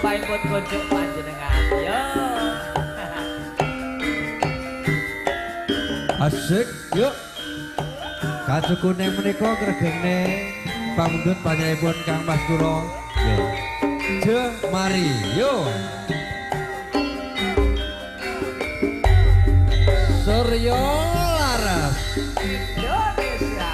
lampahipun kunjuk panjenengan. Yo. Asik, yuk. Kacukune menika gregengne pamundhut panjenenganipun Kang Mas Kuro. Nggih. Je mari, yuk. Surya Laras. Indonesia.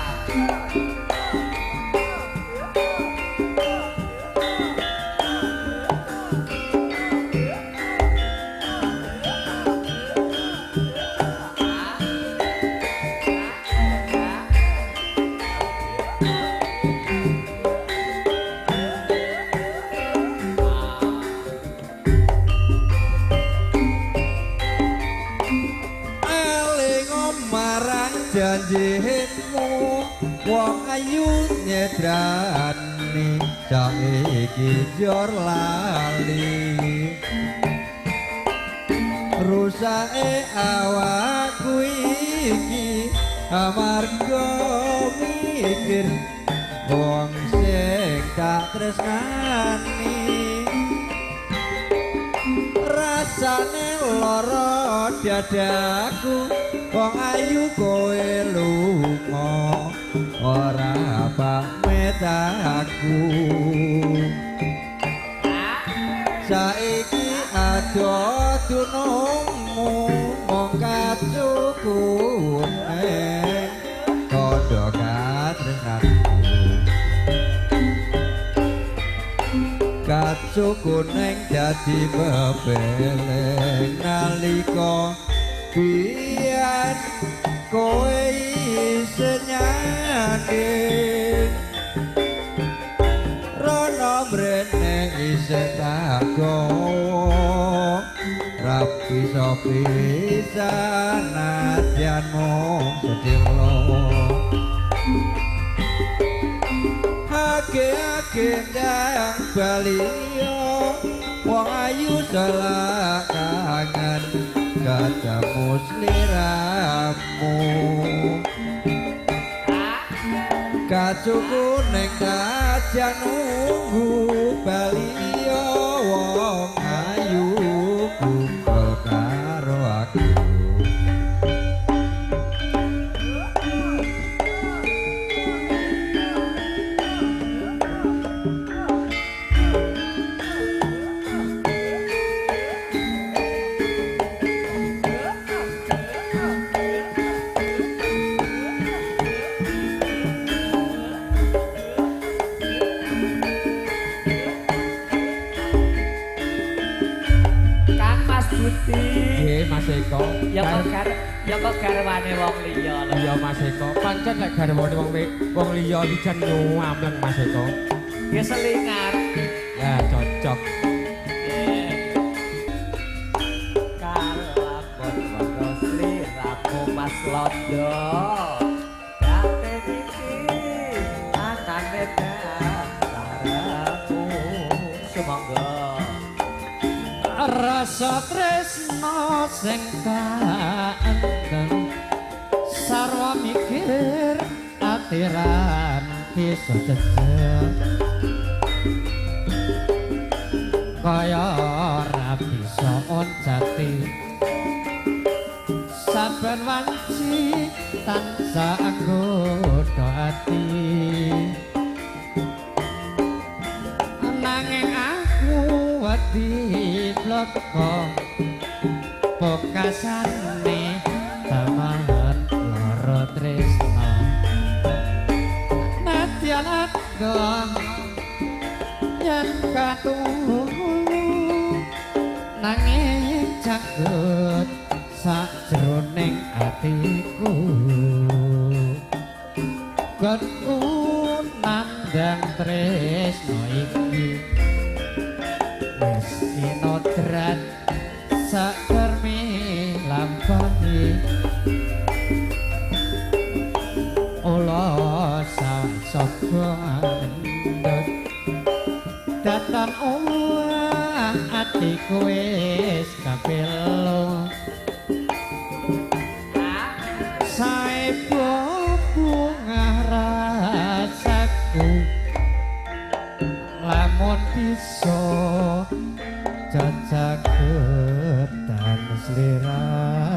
Janjimu wong ayu nyedrani saiki jor lali rusake awakku iki amarga mikir wong sing tak tresnani rasane lara dadaku wong ayu kowe lunga ora pamit aku saiki ado dunungmu mong kacukune padha katresnanku kacukune dadi bebeleng nalika biar kowe isih nyanding rono mrene isih tak gowo rapi pisan nadyan mung sedilo age-age ndang baliyo wong ayu salah kangen katamu sliramu kacuku ning kajan nunggu baliyo wong ayu kumpul karo aku Nggih Mas Eko. Ya kok garwane wong liya lho. Iya Mas Eko. Pancen lek garwane wong liya iki jan nyuamleng Mas Eko. Ya selingan. Ya cocok. Kalapon wong sliramu Mas Londo. Date iki akane daraku semangga. Rasa tresno sing kaendeng sarwa mikir atiran bisa jejeg kaya ora bisa onjati saben wanci tansah anggodo ati nanging aku wedi bloko pokasane taman loro tresno nadyan adong yen katulu nanging jagut sajroning atiku ketku nandang tresno iki wis sinodrat sakermi lampahi ula sapa mendhet datan omah atiku wis kapelo sae bunga rasaku lamun bisa cacaketan selera